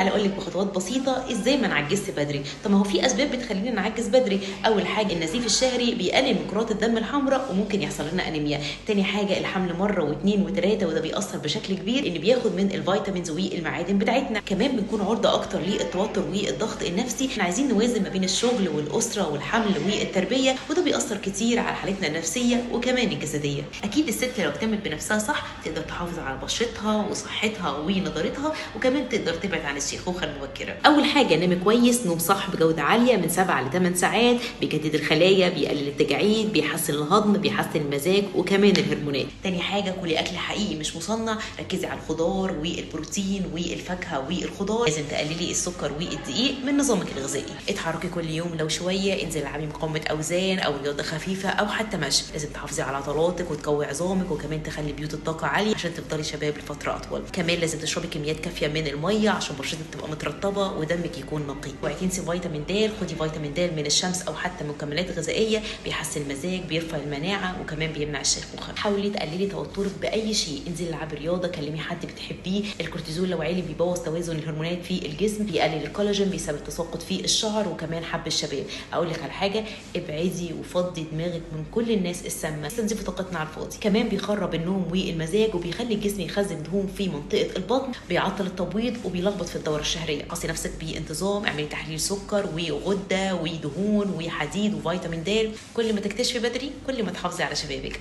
تعالى اقول لك بخطوات بسيطه ازاي ما نعجزش بدري. طب ما هو في اسباب بتخلينا نعجز بدري. اول حاجه النزيف الشهري بيقلل من كرات الدم الحمراء وممكن يحصل لنا انيميا. تاني حاجه الحمل مره واثنين وثلاثه وده بيأثر بشكل كبير ان بياخد من الفيتامينز والمعادن بتاعتنا. كمان بنكون عرضه اكتر للتوتر والضغط النفسي. احنا عايزين نوازن ما بين الشغل والاسره والحمل والتربيه وده بيأثر كتير على حالتنا النفسيه وكمان الجسديه. اكيد الست لو اهتمت بنفسها صح تقدر تحافظ على بشرتها وصحتها ونضارتها وكمان تقدر تبعد عن الشيخوخه المبكره. اول حاجه نام كويس، نوم صح بجوده عاليه من 7 ل 8 ساعات، بيجدد الخلايا، بيقلل التجاعيد، بيحسن الهضم، بيحسن المزاج وكمان الهرمونات. تاني حاجه كلي اكل حقيقي مش مصنع، ركزي على الخضار والبروتين والفاكهه والخضار. لازم تقللي السكر والدقيق من نظامك الغذائي. اتحركي كل يوم لو شويه، انزلي العبي مقاومه اوزان او رياضه خفيفه او حتى مشي. لازم تحافظي على عضلاتك وتقوي عظامك وكمان تخلي بيوت الطاقه عاليه عشان تفضلي شباب لفتره اطول. كمان لازم تشربي كميات كافيه من الميه عشان بشرتك تبقى مترطبه ودمك يكون نقي. اوعي تنسي فيتامين د، خدي فيتامين د من الشمس او حتى مكملات غذائيه، بيحسن المزاج، بيرفع المناعه وكمان بيمنع الشيخوخه. حاولي تقللي توترك باي شيء، انزلي العبي رياضه، كلمي حد بتحبيه. الكورتيزول لو عالي بيبوظ توازن الهرمونات في الجسم، بيقلل الكولاجين، بيسبب تساقط في الشعر وكمان حب الشباب. اقول لك على حاجه، ابعدي وفضي دماغك من كل الناس السامه، استنزفي طاقتنا على الفاضي. كمان بيخرب النوم والمزاج وبيخلي الجسم يخزن دهون في منطقه البطن، بيعطل التبويض وبيلخبط في الدوره الشهريه. قصي نفسك بانتظام، اعملي تحليل سكر وغده ودهون وحديد وفيتامين د. كل ما تكتشفي بدري كل ما تحافظي على شبابك.